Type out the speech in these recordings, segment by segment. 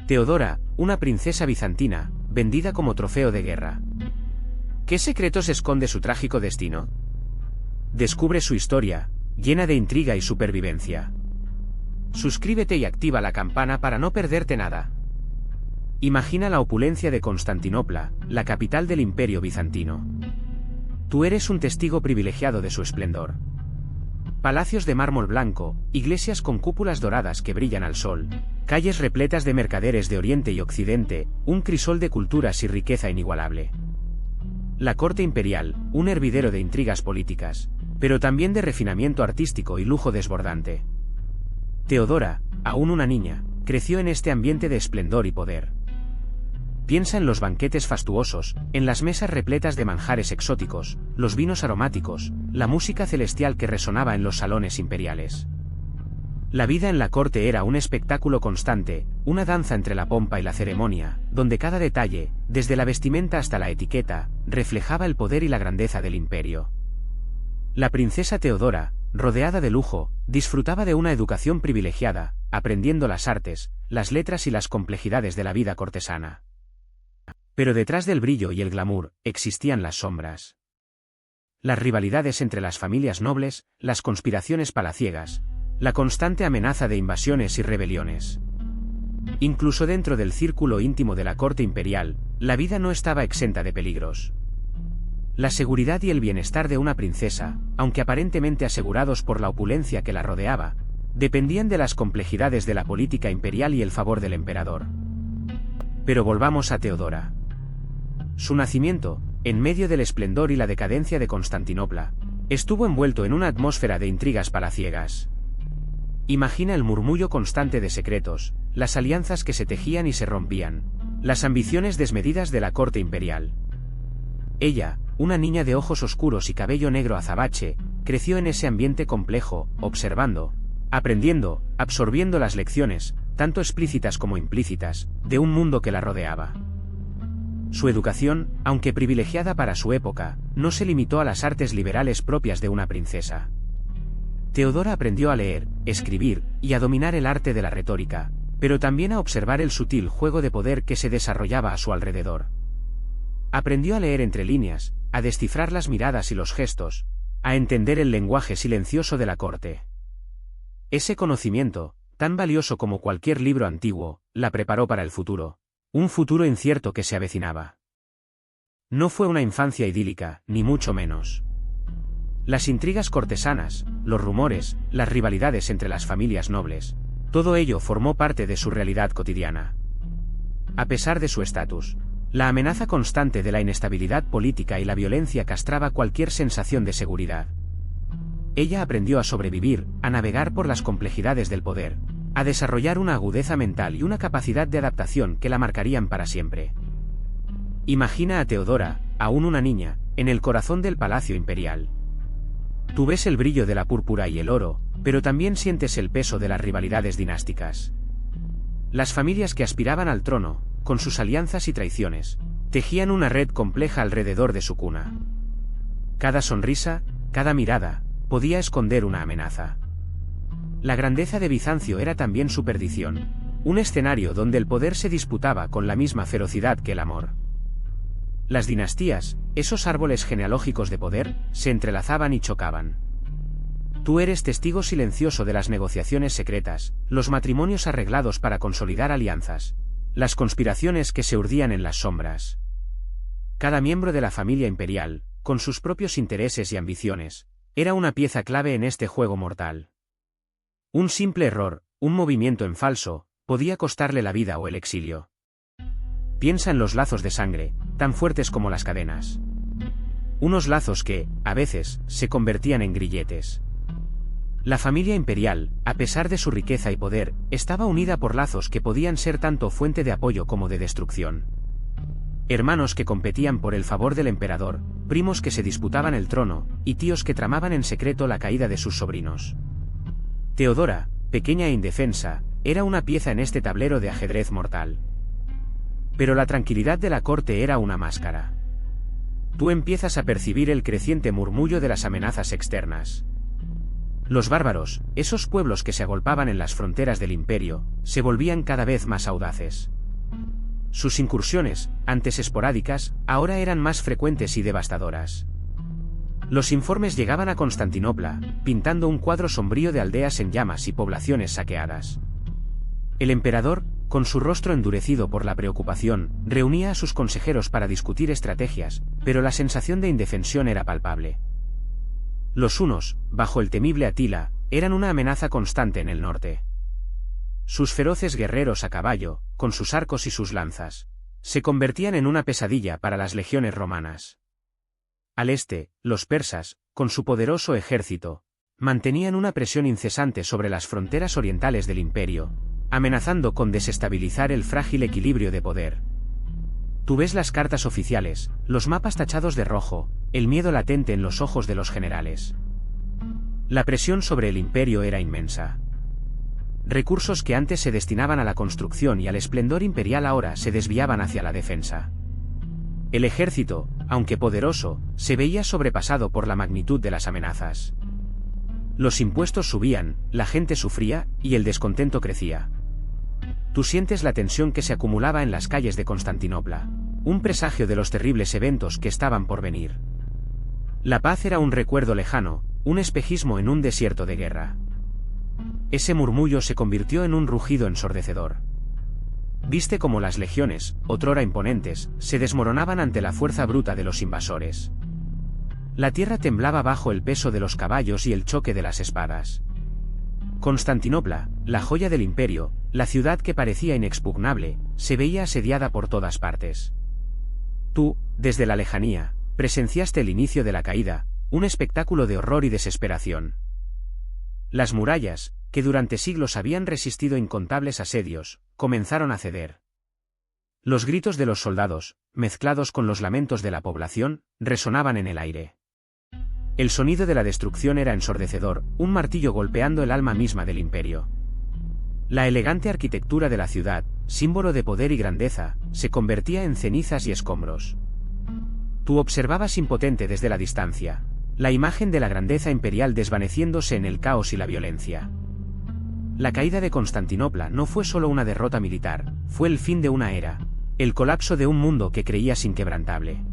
Teodora, una princesa bizantina, vendida como trofeo de guerra. ¿Qué secretos esconde su trágico destino? Descubre su historia, llena de intriga y supervivencia. Suscríbete y activa la campana para no perderte nada. Imagina la opulencia de Constantinopla, la capital del Imperio bizantino. Tú eres un testigo privilegiado de su esplendor. Palacios de mármol blanco, iglesias con cúpulas doradas que brillan al sol, calles repletas de mercaderes de Oriente y Occidente, un crisol de culturas y riqueza inigualable. La corte imperial, un hervidero de intrigas políticas, pero también de refinamiento artístico y lujo desbordante. Teodora, aún una niña, creció en este ambiente de esplendor y poder. Piensa en los banquetes fastuosos, en las mesas repletas de manjares exóticos, los vinos aromáticos, la música celestial que resonaba en los salones imperiales. La vida en la corte era un espectáculo constante, una danza entre la pompa y la ceremonia, donde cada detalle, desde la vestimenta hasta la etiqueta, reflejaba el poder y la grandeza del imperio. La princesa Teodora, rodeada de lujo, disfrutaba de una educación privilegiada, aprendiendo las artes, las letras y las complejidades de la vida cortesana. Pero detrás del brillo y el glamour, existían las sombras. Las rivalidades entre las familias nobles, las conspiraciones palaciegas, la constante amenaza de invasiones y rebeliones. Incluso dentro del círculo íntimo de la corte imperial, la vida no estaba exenta de peligros. La seguridad y el bienestar de una princesa, aunque aparentemente asegurados por la opulencia que la rodeaba, dependían de las complejidades de la política imperial y el favor del emperador. Pero volvamos a Teodora. Su nacimiento, en medio del esplendor y la decadencia de Constantinopla, estuvo envuelto en una atmósfera de intrigas palaciegas. Imagina el murmullo constante de secretos, las alianzas que se tejían y se rompían, las ambiciones desmedidas de la corte imperial. Ella, una niña de ojos oscuros y cabello negro azabache, creció en ese ambiente complejo, observando, aprendiendo, absorbiendo las lecciones, tanto explícitas como implícitas, de un mundo que la rodeaba. Su educación, aunque privilegiada para su época, no se limitó a las artes liberales propias de una princesa. Teodora aprendió a leer, escribir, y a dominar el arte de la retórica, pero también a observar el sutil juego de poder que se desarrollaba a su alrededor. Aprendió a leer entre líneas, a descifrar las miradas y los gestos, a entender el lenguaje silencioso de la corte. Ese conocimiento, tan valioso como cualquier libro antiguo, la preparó para el futuro. Un futuro incierto que se avecinaba. No fue una infancia idílica, ni mucho menos. Las intrigas cortesanas, los rumores, las rivalidades entre las familias nobles, todo ello formó parte de su realidad cotidiana. A pesar de su estatus, la amenaza constante de la inestabilidad política y la violencia castraba cualquier sensación de seguridad. Ella aprendió a sobrevivir, a navegar por las complejidades del poder, a desarrollar una agudeza mental y una capacidad de adaptación que la marcarían para siempre. Imagina a Teodora, aún una niña, en el corazón del palacio imperial. Tú ves el brillo de la púrpura y el oro, pero también sientes el peso de las rivalidades dinásticas. Las familias que aspiraban al trono, con sus alianzas y traiciones, tejían una red compleja alrededor de su cuna. Cada sonrisa, cada mirada, podía esconder una amenaza. La grandeza de Bizancio era también su perdición, un escenario donde el poder se disputaba con la misma ferocidad que el amor. Las dinastías, esos árboles genealógicos de poder, se entrelazaban y chocaban. Tú eres testigo silencioso de las negociaciones secretas, los matrimonios arreglados para consolidar alianzas, las conspiraciones que se urdían en las sombras. Cada miembro de la familia imperial, con sus propios intereses y ambiciones, era una pieza clave en este juego mortal. Un simple error, un movimiento en falso, podía costarle la vida o el exilio. Piensa en los lazos de sangre, tan fuertes como las cadenas. Unos lazos que, a veces, se convertían en grilletes. La familia imperial, a pesar de su riqueza y poder, estaba unida por lazos que podían ser tanto fuente de apoyo como de destrucción. Hermanos que competían por el favor del emperador, primos que se disputaban el trono, y tíos que tramaban en secreto la caída de sus sobrinos. Teodora, pequeña e indefensa, era una pieza en este tablero de ajedrez mortal. Pero la tranquilidad de la corte era una máscara. Tú empiezas a percibir el creciente murmullo de las amenazas externas. Los bárbaros, esos pueblos que se agolpaban en las fronteras del imperio, se volvían cada vez más audaces. Sus incursiones, antes esporádicas, ahora eran más frecuentes y devastadoras. Los informes llegaban a Constantinopla, pintando un cuadro sombrío de aldeas en llamas y poblaciones saqueadas. El emperador, con su rostro endurecido por la preocupación, reunía a sus consejeros para discutir estrategias, pero la sensación de indefensión era palpable. Los hunos, bajo el temible Atila, eran una amenaza constante en el norte. Sus feroces guerreros a caballo, con sus arcos y sus lanzas, se convertían en una pesadilla para las legiones romanas. Al este, los persas, con su poderoso ejército, mantenían una presión incesante sobre las fronteras orientales del imperio, amenazando con desestabilizar el frágil equilibrio de poder. Tú ves las cartas oficiales, los mapas tachados de rojo, el miedo latente en los ojos de los generales. La presión sobre el imperio era inmensa. Recursos que antes se destinaban a la construcción y al esplendor imperial ahora se desviaban hacia la defensa. El ejército, aunque poderoso, se veía sobrepasado por la magnitud de las amenazas. Los impuestos subían, la gente sufría, y el descontento crecía. Tú sientes la tensión que se acumulaba en las calles de Constantinopla, un presagio de los terribles eventos que estaban por venir. La paz era un recuerdo lejano, un espejismo en un desierto de guerra. Ese murmullo se convirtió en un rugido ensordecedor. Viste cómo las legiones, otrora imponentes, se desmoronaban ante la fuerza bruta de los invasores. La tierra temblaba bajo el peso de los caballos y el choque de las espadas. Constantinopla, la joya del imperio, la ciudad que parecía inexpugnable, se veía asediada por todas partes. Tú, desde la lejanía, presenciaste el inicio de la caída, un espectáculo de horror y desesperación. Las murallas, que durante siglos habían resistido incontables asedios, comenzaron a ceder. Los gritos de los soldados, mezclados con los lamentos de la población, resonaban en el aire. El sonido de la destrucción era ensordecedor, un martillo golpeando el alma misma del imperio. La elegante arquitectura de la ciudad, símbolo de poder y grandeza, se convertía en cenizas y escombros. Tú observabas impotente desde la distancia, la imagen de la grandeza imperial desvaneciéndose en el caos y la violencia. La caída de Constantinopla no fue solo una derrota militar, fue el fin de una era, el colapso de un mundo que creías inquebrantable.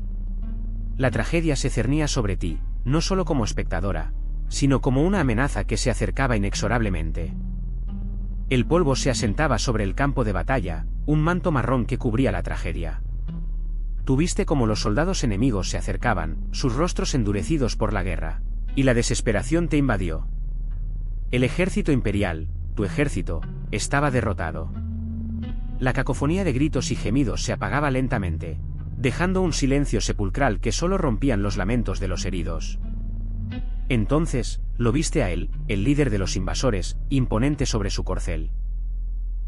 La tragedia se cernía sobre ti, no solo como espectadora, sino como una amenaza que se acercaba inexorablemente. El polvo se asentaba sobre el campo de batalla, un manto marrón que cubría la tragedia. Tú viste cómo los soldados enemigos se acercaban, sus rostros endurecidos por la guerra, y la desesperación te invadió. El ejército imperial, tu ejército, estaba derrotado. La cacofonía de gritos y gemidos se apagaba lentamente, dejando un silencio sepulcral que solo rompían los lamentos de los heridos. Entonces, lo viste a él, el líder de los invasores, imponente sobre su corcel.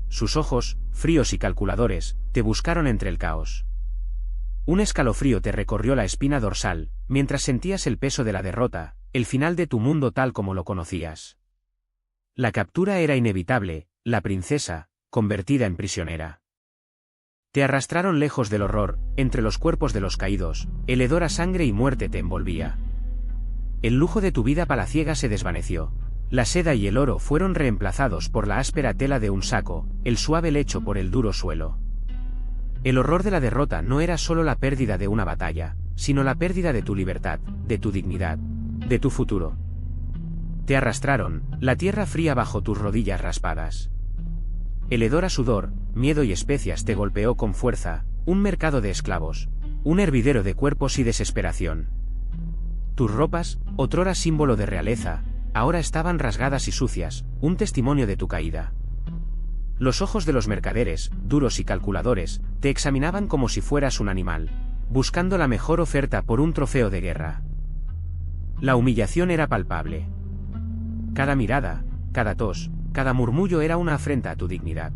Sus ojos, fríos y calculadores, te buscaron entre el caos. Un escalofrío te recorrió la espina dorsal, mientras sentías el peso de la derrota, el final de tu mundo tal como lo conocías. La captura era inevitable, la princesa, convertida en prisionera. Te arrastraron lejos del horror, entre los cuerpos de los caídos, el hedor a sangre y muerte te envolvía. El lujo de tu vida palaciega se desvaneció. La seda y el oro fueron reemplazados por la áspera tela de un saco, el suave lecho por el duro suelo. El horror de la derrota no era solo la pérdida de una batalla, sino la pérdida de tu libertad, de tu dignidad, de tu futuro. Te arrastraron, la tierra fría bajo tus rodillas raspadas. El hedor a sudor, miedo y especias te golpeó con fuerza, un mercado de esclavos, un hervidero de cuerpos y desesperación. Tus ropas, otrora símbolo de realeza, ahora estaban rasgadas y sucias, un testimonio de tu caída. Los ojos de los mercaderes, duros y calculadores, te examinaban como si fueras un animal, buscando la mejor oferta por un trofeo de guerra. La humillación era palpable. Cada mirada, cada tos, cada murmullo era una afrenta a tu dignidad.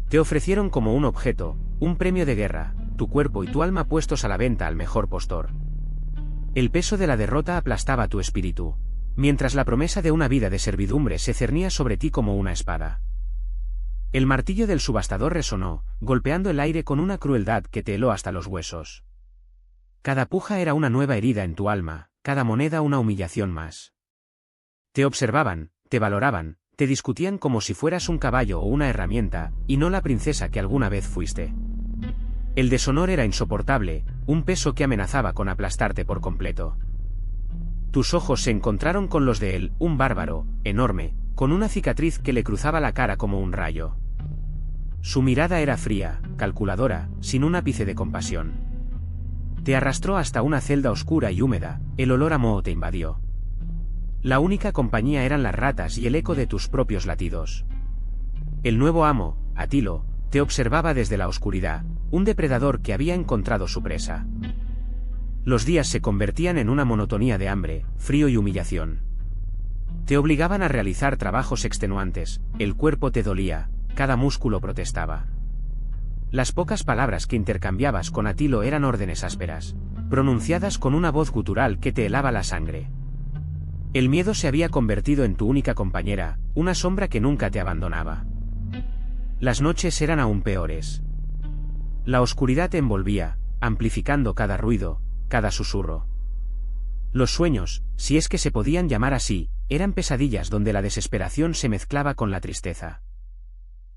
Te ofrecieron como un objeto, un premio de guerra, tu cuerpo y tu alma puestos a la venta al mejor postor. El peso de la derrota aplastaba tu espíritu, mientras la promesa de una vida de servidumbre se cernía sobre ti como una espada. El martillo del subastador resonó, golpeando el aire con una crueldad que te heló hasta los huesos. Cada puja era una nueva herida en tu alma, cada moneda una humillación más. Te observaban, te valoraban, te discutían como si fueras un caballo o una herramienta, y no la princesa que alguna vez fuiste. El deshonor era insoportable, un peso que amenazaba con aplastarte por completo. Tus ojos se encontraron con los de él, un bárbaro, enorme, con una cicatriz que le cruzaba la cara como un rayo. Su mirada era fría, calculadora, sin un ápice de compasión. Te arrastró hasta una celda oscura y húmeda, el olor a moho te invadió. La única compañía eran las ratas y el eco de tus propios latidos. El nuevo amo, Atilo, te observaba desde la oscuridad, un depredador que había encontrado su presa. Los días se convertían en una monotonía de hambre, frío y humillación. Te obligaban a realizar trabajos extenuantes, el cuerpo te dolía, cada músculo protestaba. Las pocas palabras que intercambiabas con Atilo eran órdenes ásperas, pronunciadas con una voz gutural que te helaba la sangre. El miedo se había convertido en tu única compañera, una sombra que nunca te abandonaba. Las noches eran aún peores. La oscuridad te envolvía, amplificando cada ruido, cada susurro. Los sueños, si es que se podían llamar así, eran pesadillas donde la desesperación se mezclaba con la tristeza.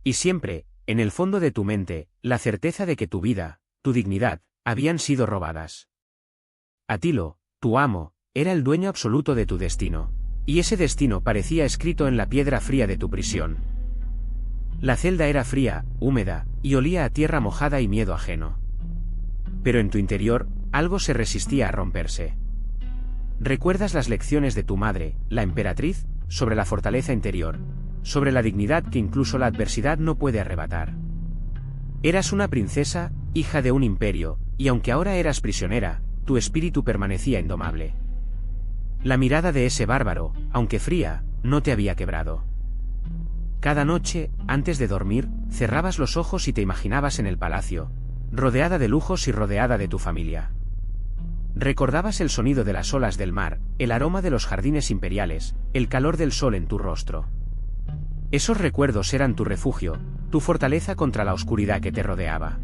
Y siempre, en el fondo de tu mente, la certeza de que tu vida, tu dignidad, habían sido robadas. Atilo, tu amo, era el dueño absoluto de tu destino, y ese destino parecía escrito en la piedra fría de tu prisión. La celda era fría, húmeda, y olía a tierra mojada y miedo ajeno. Pero en tu interior, algo se resistía a romperse. ¿Recuerdas las lecciones de tu madre, la emperatriz, sobre la fortaleza interior, sobre la dignidad que incluso la adversidad no puede arrebatar? Eras una princesa, hija de un imperio, y aunque ahora eras prisionera, tu espíritu permanecía indomable. La mirada de ese bárbaro, aunque fría, no te había quebrado. Cada noche, antes de dormir, cerrabas los ojos y te imaginabas en el palacio, rodeada de lujos y rodeada de tu familia. Recordabas el sonido de las olas del mar, el aroma de los jardines imperiales, el calor del sol en tu rostro. Esos recuerdos eran tu refugio, tu fortaleza contra la oscuridad que te rodeaba.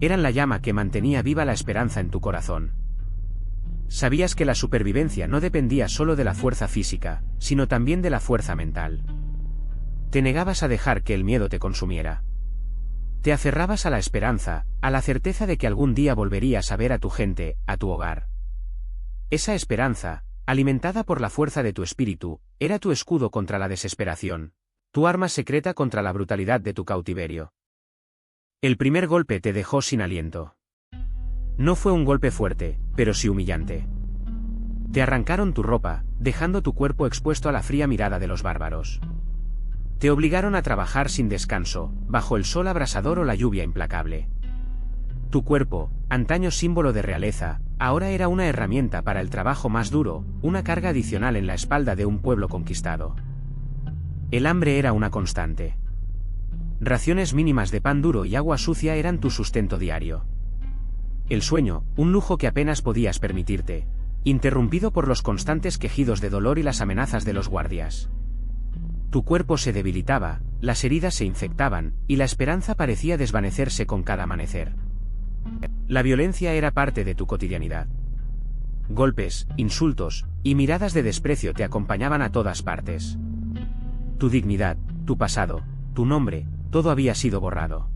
Eran la llama que mantenía viva la esperanza en tu corazón. Sabías que la supervivencia no dependía solo de la fuerza física, sino también de la fuerza mental. Te negabas a dejar que el miedo te consumiera. Te aferrabas a la esperanza, a la certeza de que algún día volverías a ver a tu gente, a tu hogar. Esa esperanza, alimentada por la fuerza de tu espíritu, era tu escudo contra la desesperación, tu arma secreta contra la brutalidad de tu cautiverio. El primer golpe te dejó sin aliento. No fue un golpe fuerte, pero sí humillante. Te arrancaron tu ropa, dejando tu cuerpo expuesto a la fría mirada de los bárbaros. Te obligaron a trabajar sin descanso, bajo el sol abrasador o la lluvia implacable. Tu cuerpo, antaño símbolo de realeza, ahora era una herramienta para el trabajo más duro, una carga adicional en la espalda de un pueblo conquistado. El hambre era una constante. Raciones mínimas de pan duro y agua sucia eran tu sustento diario. El sueño, un lujo que apenas podías permitirte, interrumpido por los constantes quejidos de dolor y las amenazas de los guardias. Tu cuerpo se debilitaba, las heridas se infectaban, y la esperanza parecía desvanecerse con cada amanecer. La violencia era parte de tu cotidianidad. Golpes, insultos, y miradas de desprecio te acompañaban a todas partes. Tu dignidad, tu pasado, tu nombre, todo había sido borrado.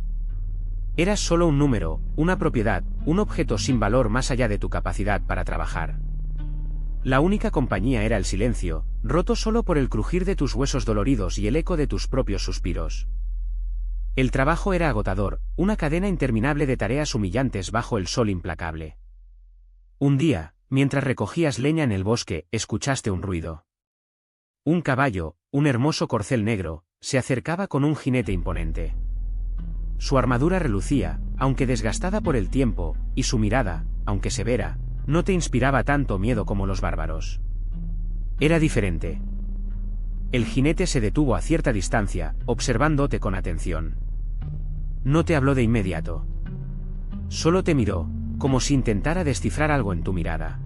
Eras solo un número, una propiedad, un objeto sin valor más allá de tu capacidad para trabajar. La única compañía era el silencio, roto solo por el crujir de tus huesos doloridos y el eco de tus propios suspiros. El trabajo era agotador, una cadena interminable de tareas humillantes bajo el sol implacable. Un día, mientras recogías leña en el bosque, escuchaste un ruido. Un caballo, un hermoso corcel negro, se acercaba con un jinete imponente. Su armadura relucía, aunque desgastada por el tiempo, y su mirada, aunque severa, no te inspiraba tanto miedo como los bárbaros. Era diferente. El jinete se detuvo a cierta distancia, observándote con atención. No te habló de inmediato. Solo te miró, como si intentara descifrar algo en tu mirada.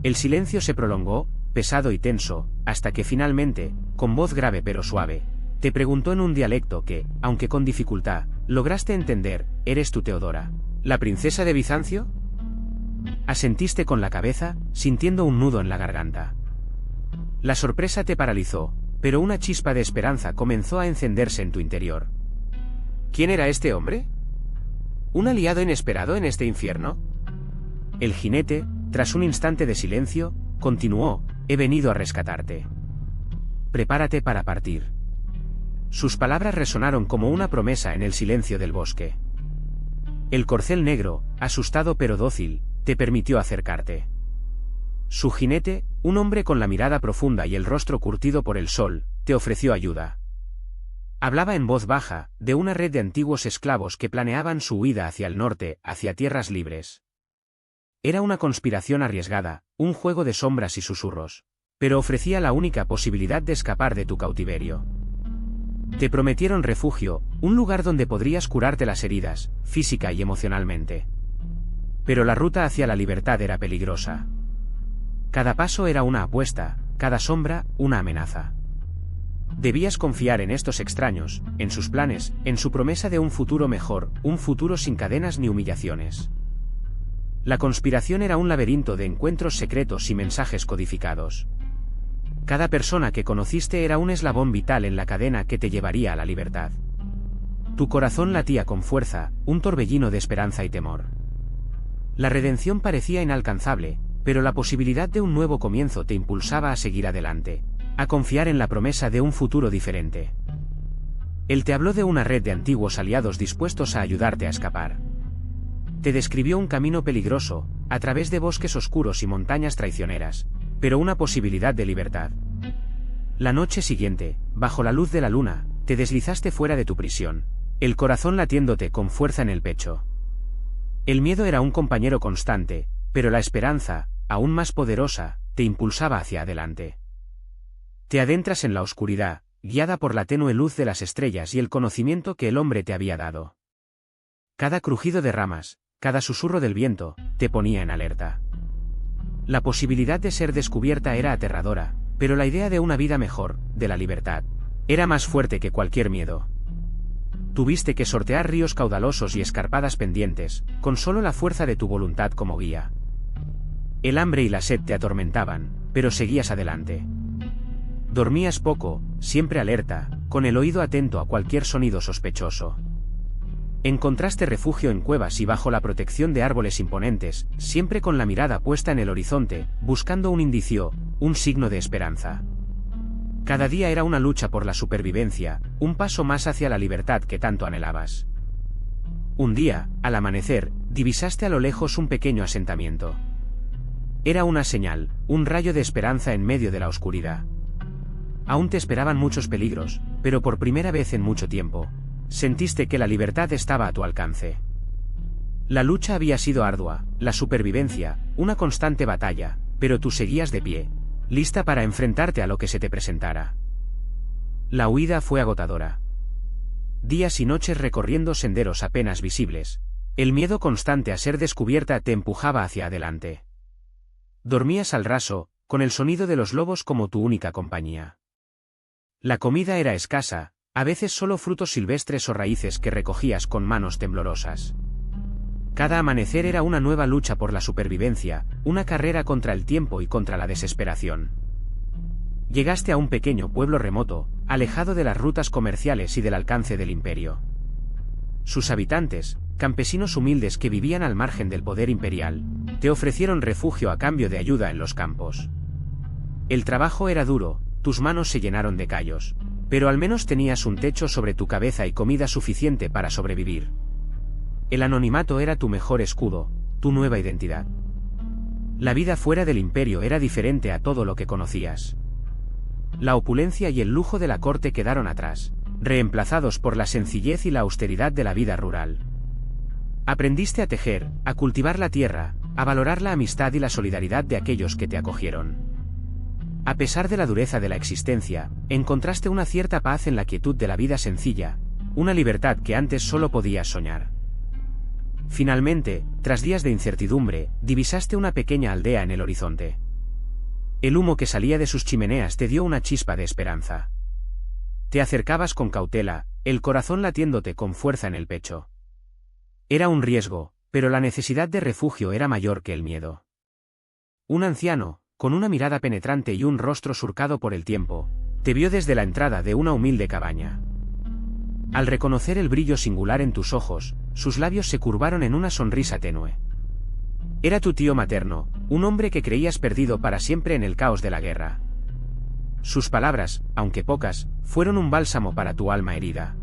El silencio se prolongó, pesado y tenso, hasta que finalmente, con voz grave pero suave, te preguntó en un dialecto que, aunque con dificultad, lograste entender: ¿eres tú Teodora, la princesa de Bizancio? Asentiste con la cabeza, sintiendo un nudo en la garganta. La sorpresa te paralizó, pero una chispa de esperanza comenzó a encenderse en tu interior. ¿Quién era este hombre? ¿Un aliado inesperado en este infierno? El jinete, tras un instante de silencio, continuó: he venido a rescatarte. Prepárate para partir. Sus palabras resonaron como una promesa en el silencio del bosque. El corcel negro, asustado pero dócil, te permitió acercarte. Su jinete, un hombre con la mirada profunda y el rostro curtido por el sol, te ofreció ayuda. Hablaba en voz baja, de una red de antiguos esclavos que planeaban su huida hacia el norte, hacia tierras libres. Era una conspiración arriesgada, un juego de sombras y susurros, pero ofrecía la única posibilidad de escapar de tu cautiverio. Te prometieron refugio, un lugar donde podrías curarte las heridas, física y emocionalmente. Pero la ruta hacia la libertad era peligrosa. Cada paso era una apuesta, cada sombra, una amenaza. Debías confiar en estos extraños, en sus planes, en su promesa de un futuro mejor, un futuro sin cadenas ni humillaciones. La conspiración era un laberinto de encuentros secretos y mensajes codificados. Cada persona que conociste era un eslabón vital en la cadena que te llevaría a la libertad. Tu corazón latía con fuerza, un torbellino de esperanza y temor. La redención parecía inalcanzable, pero la posibilidad de un nuevo comienzo te impulsaba a seguir adelante, a confiar en la promesa de un futuro diferente. Él te habló de una red de antiguos aliados dispuestos a ayudarte a escapar. Te describió un camino peligroso, a través de bosques oscuros y montañas traicioneras, pero una posibilidad de libertad. La noche siguiente, bajo la luz de la luna, te deslizaste fuera de tu prisión, el corazón latiéndote con fuerza en el pecho. El miedo era un compañero constante, pero la esperanza, aún más poderosa, te impulsaba hacia adelante. Te adentras en la oscuridad, guiada por la tenue luz de las estrellas y el conocimiento que el hombre te había dado. Cada crujido de ramas, cada susurro del viento, te ponía en alerta. La posibilidad de ser descubierta era aterradora, pero la idea de una vida mejor, de la libertad, era más fuerte que cualquier miedo. Tuviste que sortear ríos caudalosos y escarpadas pendientes, con solo la fuerza de tu voluntad como guía. El hambre y la sed te atormentaban, pero seguías adelante. Dormías poco, siempre alerta, con el oído atento a cualquier sonido sospechoso. Encontraste refugio en cuevas y bajo la protección de árboles imponentes, siempre con la mirada puesta en el horizonte, buscando un indicio, un signo de esperanza. Cada día era una lucha por la supervivencia, un paso más hacia la libertad que tanto anhelabas. Un día, al amanecer, divisaste a lo lejos un pequeño asentamiento. Era una señal, un rayo de esperanza en medio de la oscuridad. Aún te esperaban muchos peligros, pero por primera vez en mucho tiempo, sentiste que la libertad estaba a tu alcance. La lucha había sido ardua, la supervivencia, una constante batalla, pero tú seguías de pie, lista para enfrentarte a lo que se te presentara. La huida fue agotadora. Días y noches recorriendo senderos apenas visibles, el miedo constante a ser descubierta te empujaba hacia adelante. Dormías al raso, con el sonido de los lobos como tu única compañía. La comida era escasa, a veces solo frutos silvestres o raíces que recogías con manos temblorosas. Cada amanecer era una nueva lucha por la supervivencia, una carrera contra el tiempo y contra la desesperación. Llegaste a un pequeño pueblo remoto, alejado de las rutas comerciales y del alcance del imperio. Sus habitantes, campesinos humildes que vivían al margen del poder imperial, te ofrecieron refugio a cambio de ayuda en los campos. El trabajo era duro, tus manos se llenaron de callos, pero al menos tenías un techo sobre tu cabeza y comida suficiente para sobrevivir. El anonimato era tu mejor escudo, tu nueva identidad. La vida fuera del imperio era diferente a todo lo que conocías. La opulencia y el lujo de la corte quedaron atrás, reemplazados por la sencillez y la austeridad de la vida rural. Aprendiste a tejer, a cultivar la tierra, a valorar la amistad y la solidaridad de aquellos que te acogieron. A pesar de la dureza de la existencia, encontraste una cierta paz en la quietud de la vida sencilla, una libertad que antes solo podías soñar. Finalmente, tras días de incertidumbre, divisaste una pequeña aldea en el horizonte. El humo que salía de sus chimeneas te dio una chispa de esperanza. Te acercabas con cautela, el corazón latiéndote con fuerza en el pecho. Era un riesgo, pero la necesidad de refugio era mayor que el miedo. Un anciano, con una mirada penetrante y un rostro surcado por el tiempo, te vio desde la entrada de una humilde cabaña. Al reconocer el brillo singular en tus ojos, sus labios se curvaron en una sonrisa tenue. Era tu tío materno, un hombre que creías perdido para siempre en el caos de la guerra. Sus palabras, aunque pocas, fueron un bálsamo para tu alma herida.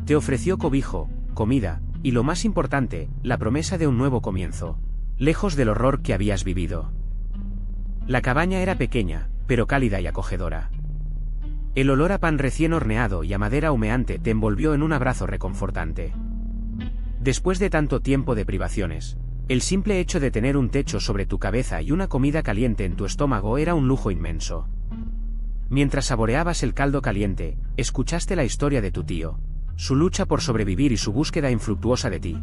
Te ofreció cobijo, comida, y lo más importante, la promesa de un nuevo comienzo, lejos del horror que habías vivido. La cabaña era pequeña, pero cálida y acogedora. El olor a pan recién horneado y a madera humeante te envolvió en un abrazo reconfortante. Después de tanto tiempo de privaciones, el simple hecho de tener un techo sobre tu cabeza y una comida caliente en tu estómago era un lujo inmenso. Mientras saboreabas el caldo caliente, escuchaste la historia de tu tío, su lucha por sobrevivir y su búsqueda infructuosa de ti.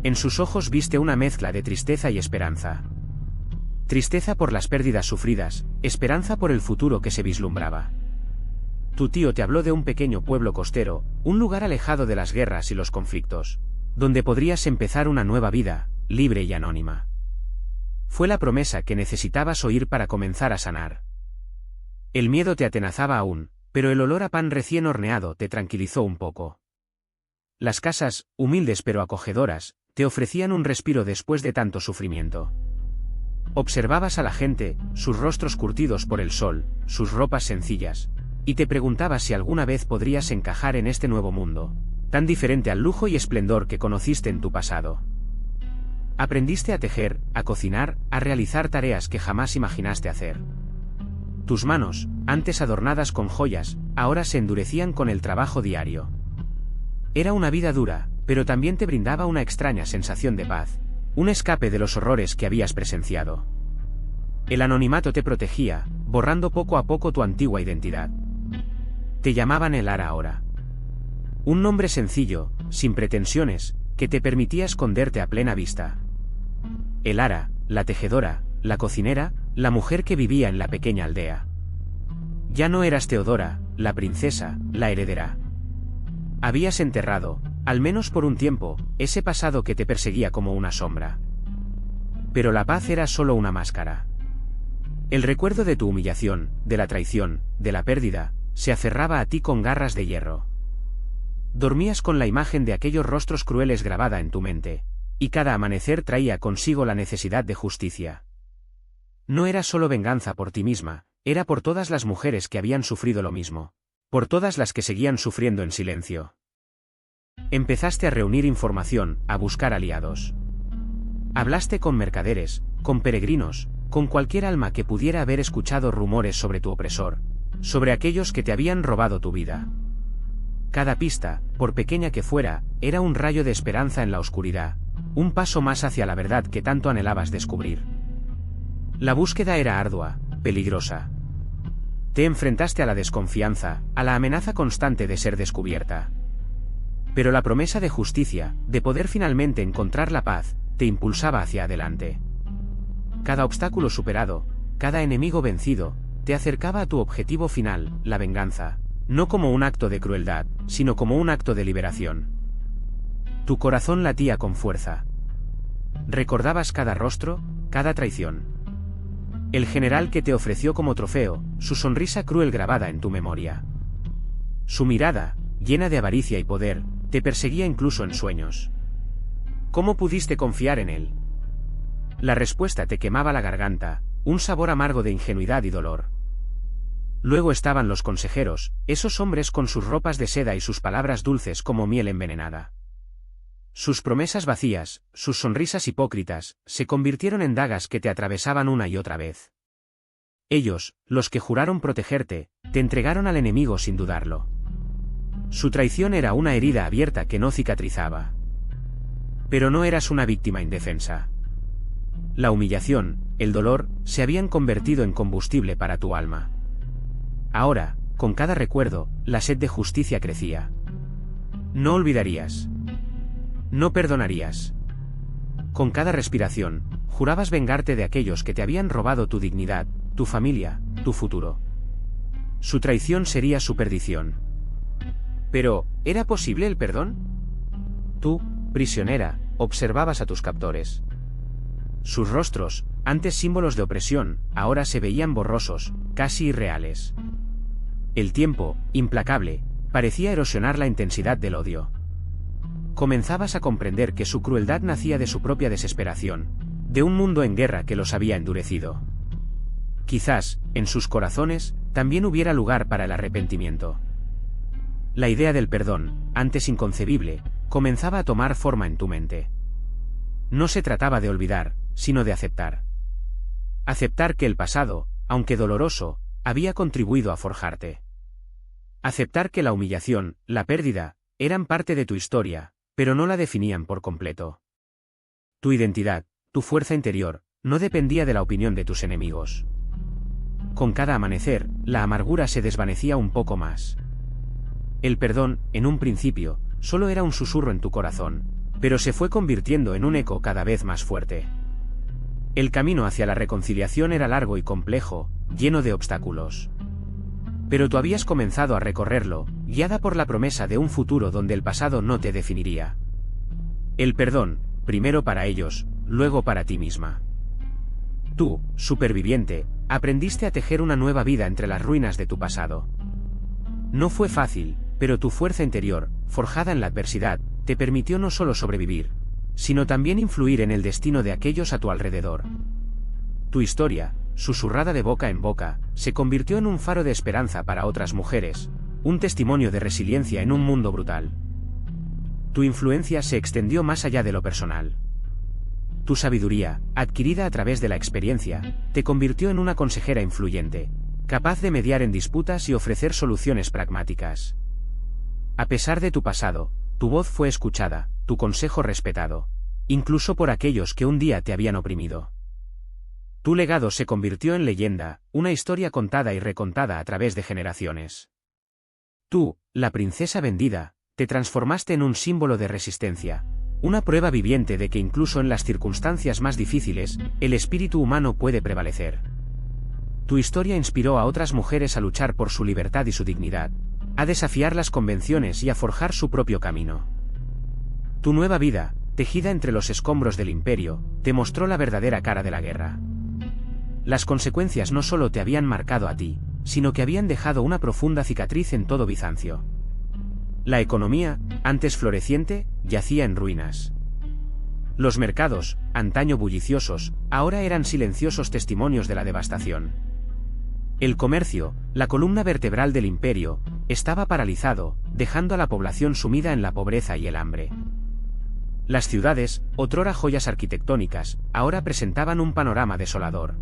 En sus ojos viste una mezcla de tristeza y esperanza. Tristeza por las pérdidas sufridas, esperanza por el futuro que se vislumbraba. Tu tío te habló de un pequeño pueblo costero, un lugar alejado de las guerras y los conflictos, donde podrías empezar una nueva vida, libre y anónima. Fue la promesa que necesitabas oír para comenzar a sanar. El miedo te atenazaba aún, pero el olor a pan recién horneado te tranquilizó un poco. Las casas, humildes pero acogedoras, te ofrecían un respiro después de tanto sufrimiento. Observabas a la gente, sus rostros curtidos por el sol, sus ropas sencillas, y te preguntabas si alguna vez podrías encajar en este nuevo mundo, tan diferente al lujo y esplendor que conociste en tu pasado. Aprendiste a tejer, a cocinar, a realizar tareas que jamás imaginaste hacer. Tus manos, antes adornadas con joyas, ahora se endurecían con el trabajo diario. Era una vida dura, pero también te brindaba una extraña sensación de paz, un escape de los horrores que habías presenciado. El anonimato te protegía, borrando poco a poco tu antigua identidad. Te llamaban el Ara ahora. Un nombre sencillo, sin pretensiones, que te permitía esconderte a plena vista. El Ara, la tejedora, la cocinera, la mujer que vivía en la pequeña aldea. Ya no eras Teodora, la princesa, la heredera. Habías enterrado, al menos por un tiempo, ese pasado que te perseguía como una sombra. Pero la paz era solo una máscara. El recuerdo de tu humillación, de la traición, de la pérdida, se aferraba a ti con garras de hierro. Dormías con la imagen de aquellos rostros crueles grabada en tu mente, y cada amanecer traía consigo la necesidad de justicia. No era solo venganza por ti misma, era por todas las mujeres que habían sufrido lo mismo, por todas las que seguían sufriendo en silencio. Empezaste a reunir información, a buscar aliados. Hablaste con mercaderes, con peregrinos, con cualquier alma que pudiera haber escuchado rumores sobre tu opresor, sobre aquellos que te habían robado tu vida. Cada pista, por pequeña que fuera, era un rayo de esperanza en la oscuridad, un paso más hacia la verdad que tanto anhelabas descubrir. La búsqueda era ardua, peligrosa. Te enfrentaste a la desconfianza, a la amenaza constante de ser descubierta. Pero la promesa de justicia, de poder finalmente encontrar la paz, te impulsaba hacia adelante. Cada obstáculo superado, cada enemigo vencido, te acercaba a tu objetivo final, la venganza, no como un acto de crueldad, sino como un acto de liberación. Tu corazón latía con fuerza. Recordabas cada rostro, cada traición. El general que te ofreció como trofeo, su sonrisa cruel grabada en tu memoria. Su mirada, llena de avaricia y poder, te perseguía incluso en sueños. ¿Cómo pudiste confiar en él? La respuesta te quemaba la garganta, un sabor amargo de ingenuidad y dolor. Luego estaban los consejeros, esos hombres con sus ropas de seda y sus palabras dulces como miel envenenada. Sus promesas vacías, sus sonrisas hipócritas, se convirtieron en dagas que te atravesaban una y otra vez. Ellos, los que juraron protegerte, te entregaron al enemigo sin dudarlo. Su traición era una herida abierta que no cicatrizaba. Pero no eras una víctima indefensa. La humillación, el dolor, se habían convertido en combustible para tu alma. Ahora, con cada recuerdo, la sed de justicia crecía. No olvidarías. No perdonarías. Con cada respiración, jurabas vengarte de aquellos que te habían robado tu dignidad, tu familia, tu futuro. Su traición sería su perdición. Pero, ¿era posible el perdón? Tú, prisionera, observabas a tus captores. Sus rostros, antes símbolos de opresión, ahora se veían borrosos, casi irreales. El tiempo, implacable, parecía erosionar la intensidad del odio. Comenzabas a comprender que su crueldad nacía de su propia desesperación, de un mundo en guerra que los había endurecido. Quizás, en sus corazones, también hubiera lugar para el arrepentimiento. La idea del perdón, antes inconcebible, comenzaba a tomar forma en tu mente. No se trataba de olvidar, sino de aceptar. Aceptar que el pasado, aunque doloroso, había contribuido a forjarte. Aceptar que la humillación, la pérdida, eran parte de tu historia, pero no la definían por completo. Tu identidad, tu fuerza interior, no dependía de la opinión de tus enemigos. Con cada amanecer, la amargura se desvanecía un poco más. El perdón, en un principio, solo era un susurro en tu corazón, pero se fue convirtiendo en un eco cada vez más fuerte. El camino hacia la reconciliación era largo y complejo, lleno de obstáculos. Pero tú habías comenzado a recorrerlo, guiada por la promesa de un futuro donde el pasado no te definiría. El perdón, primero para ellos, luego para ti misma. Tú, superviviente, aprendiste a tejer una nueva vida entre las ruinas de tu pasado. No fue fácil, pero tu fuerza interior, forjada en la adversidad, te permitió no solo sobrevivir, sino también influir en el destino de aquellos a tu alrededor. Tu historia, susurrada de boca en boca, se convirtió en un faro de esperanza para otras mujeres, un testimonio de resiliencia en un mundo brutal. Tu influencia se extendió más allá de lo personal. Tu sabiduría, adquirida a través de la experiencia, te convirtió en una consejera influyente, capaz de mediar en disputas y ofrecer soluciones pragmáticas. A pesar de tu pasado, tu voz fue escuchada, tu consejo respetado, incluso por aquellos que un día te habían oprimido. Tu legado se convirtió en leyenda, una historia contada y recontada a través de generaciones. Tú, la princesa vendida, te transformaste en un símbolo de resistencia, una prueba viviente de que incluso en las circunstancias más difíciles, el espíritu humano puede prevalecer. Tu historia inspiró a otras mujeres a luchar por su libertad y su dignidad, a desafiar las convenciones y a forjar su propio camino. Tu nueva vida, tejida entre los escombros del imperio, te mostró la verdadera cara de la guerra. Las consecuencias no solo te habían marcado a ti, sino que habían dejado una profunda cicatriz en todo Bizancio. La economía, antes floreciente, yacía en ruinas. Los mercados, antaño bulliciosos, ahora eran silenciosos testimonios de la devastación. El comercio, la columna vertebral del imperio, estaba paralizado, dejando a la población sumida en la pobreza y el hambre. Las ciudades, otrora joyas arquitectónicas, ahora presentaban un panorama desolador.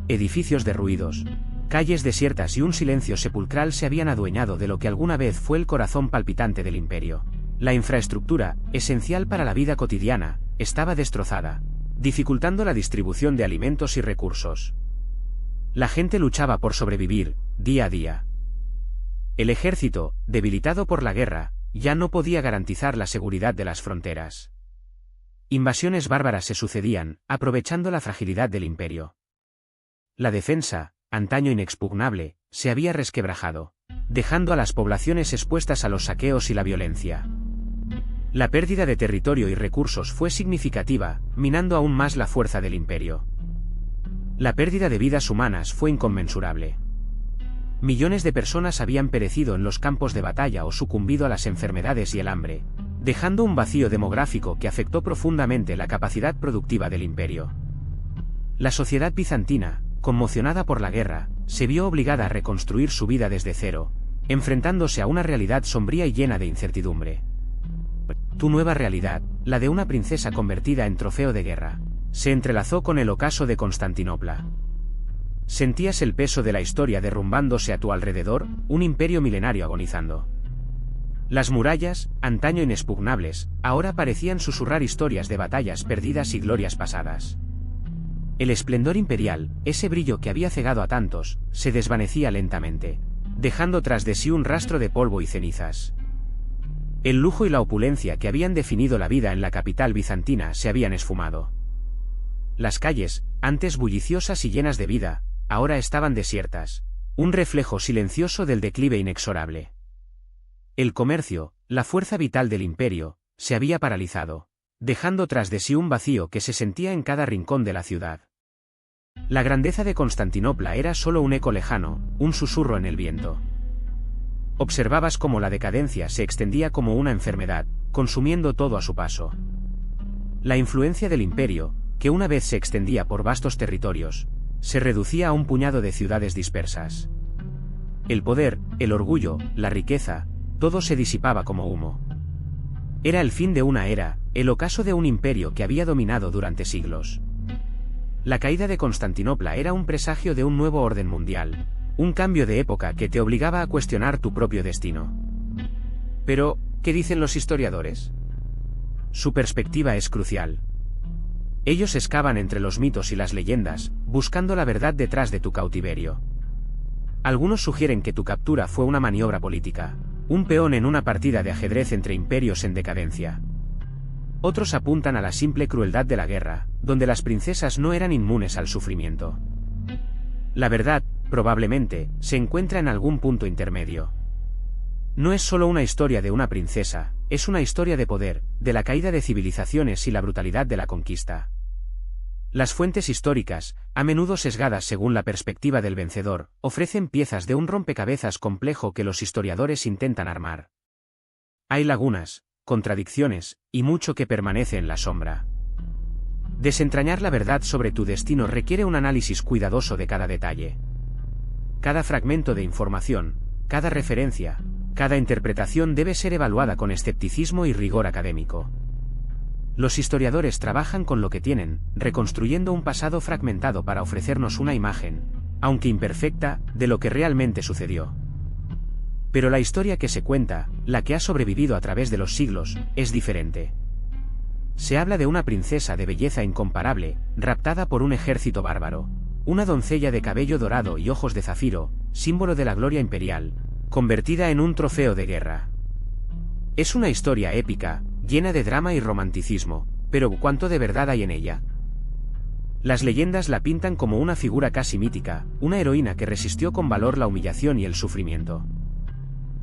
Edificios derruidos, calles desiertas y un silencio sepulcral se habían adueñado de lo que alguna vez fue el corazón palpitante del imperio. La infraestructura, esencial para la vida cotidiana, estaba destrozada, dificultando la distribución de alimentos y recursos. La gente luchaba por sobrevivir, día a día. El ejército, debilitado por la guerra, ya no podía garantizar la seguridad de las fronteras. Invasiones bárbaras se sucedían, aprovechando la fragilidad del imperio. La defensa, antaño inexpugnable, se había resquebrajado, dejando a las poblaciones expuestas a los saqueos y la violencia. La pérdida de territorio y recursos fue significativa, minando aún más la fuerza del imperio. La pérdida de vidas humanas fue inconmensurable. Millones de personas habían perecido en los campos de batalla o sucumbido a las enfermedades y el hambre, dejando un vacío demográfico que afectó profundamente la capacidad productiva del imperio. La sociedad bizantina, conmocionada por la guerra, se vio obligada a reconstruir su vida desde cero, enfrentándose a una realidad sombría y llena de incertidumbre. Tu nueva realidad, la de una princesa convertida en trofeo de guerra, se entrelazó con el ocaso de Constantinopla. Sentías el peso de la historia derrumbándose a tu alrededor, un imperio milenario agonizando. Las murallas, antaño inexpugnables, ahora parecían susurrar historias de batallas perdidas y glorias pasadas. El esplendor imperial, ese brillo que había cegado a tantos, se desvanecía lentamente, dejando tras de sí un rastro de polvo y cenizas. El lujo y la opulencia que habían definido la vida en la capital bizantina se habían esfumado. Las calles, antes bulliciosas y llenas de vida, ahora estaban desiertas, un reflejo silencioso del declive inexorable. El comercio, la fuerza vital del imperio, se había paralizado, dejando tras de sí un vacío que se sentía en cada rincón de la ciudad. La grandeza de Constantinopla era solo un eco lejano, un susurro en el viento. Observabas cómo la decadencia se extendía como una enfermedad, consumiendo todo a su paso. La influencia del imperio, que una vez se extendía por vastos territorios, se reducía a un puñado de ciudades dispersas. El poder, el orgullo, la riqueza, todo se disipaba como humo. Era el fin de una era, el ocaso de un imperio que había dominado durante siglos. La caída de Constantinopla era un presagio de un nuevo orden mundial, un cambio de época que te obligaba a cuestionar tu propio destino. Pero, ¿qué dicen los historiadores? Su perspectiva es crucial. Ellos excavan entre los mitos y las leyendas, buscando la verdad detrás de tu cautiverio. Algunos sugieren que tu captura fue una maniobra política, un peón en una partida de ajedrez entre imperios en decadencia. Otros apuntan a la simple crueldad de la guerra, donde las princesas no eran inmunes al sufrimiento. La verdad, probablemente, se encuentra en algún punto intermedio. No es solo una historia de una princesa, es una historia de poder, de la caída de civilizaciones y la brutalidad de la conquista. Las fuentes históricas, a menudo sesgadas según la perspectiva del vencedor, ofrecen piezas de un rompecabezas complejo que los historiadores intentan armar. Hay lagunas, contradicciones, y mucho que permanece en la sombra. Desentrañar la verdad sobre tu destino requiere un análisis cuidadoso de cada detalle. Cada fragmento de información, cada referencia, cada interpretación debe ser evaluada con escepticismo y rigor académico. Los historiadores trabajan con lo que tienen, reconstruyendo un pasado fragmentado para ofrecernos una imagen, aunque imperfecta, de lo que realmente sucedió. Pero la historia que se cuenta, la que ha sobrevivido a través de los siglos, es diferente. Se habla de una princesa de belleza incomparable, raptada por un ejército bárbaro, una doncella de cabello dorado y ojos de zafiro, símbolo de la gloria imperial, convertida en un trofeo de guerra. Es una historia épica, llena de drama y romanticismo, pero ¿cuánto de verdad hay en ella? Las leyendas la pintan como una figura casi mítica, una heroína que resistió con valor la humillación y el sufrimiento.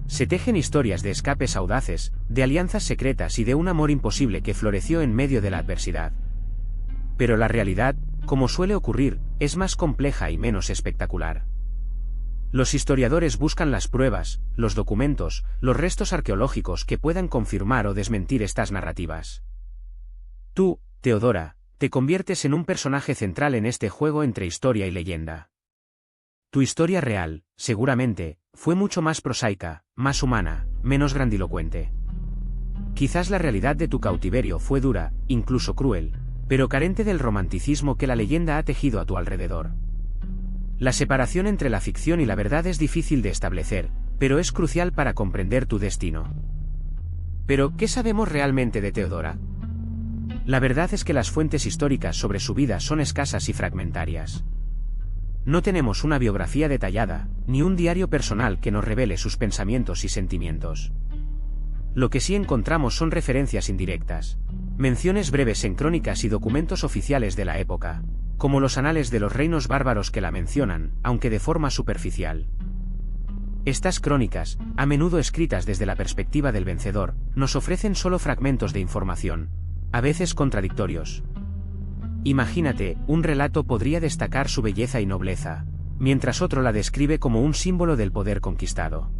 Se tejen historias de escapes audaces, de alianzas secretas y de un amor imposible que floreció en medio de la adversidad. Pero la realidad, como suele ocurrir, es más compleja y menos espectacular. Los historiadores buscan las pruebas, los documentos, los restos arqueológicos que puedan confirmar o desmentir estas narrativas. Tú, Teodora, te conviertes en un personaje central en este juego entre historia y leyenda. Tu historia real, seguramente, fue mucho más prosaica, más humana, menos grandilocuente. Quizás la realidad de tu cautiverio fue dura, incluso cruel, pero carente del romanticismo que la leyenda ha tejido a tu alrededor. La separación entre la ficción y la verdad es difícil de establecer, pero es crucial para comprender tu destino. Pero, ¿qué sabemos realmente de Teodora? La verdad es que las fuentes históricas sobre su vida son escasas y fragmentarias. No tenemos una biografía detallada, ni un diario personal que nos revele sus pensamientos y sentimientos. Lo que sí encontramos son referencias indirectas, menciones breves en crónicas y documentos oficiales de la época, como los anales de los reinos bárbaros que la mencionan, aunque de forma superficial. Estas crónicas, a menudo escritas desde la perspectiva del vencedor, nos ofrecen solo fragmentos de información, a veces contradictorios. Imagínate, un relato podría destacar su belleza y nobleza, mientras otro la describe como un símbolo del poder conquistado.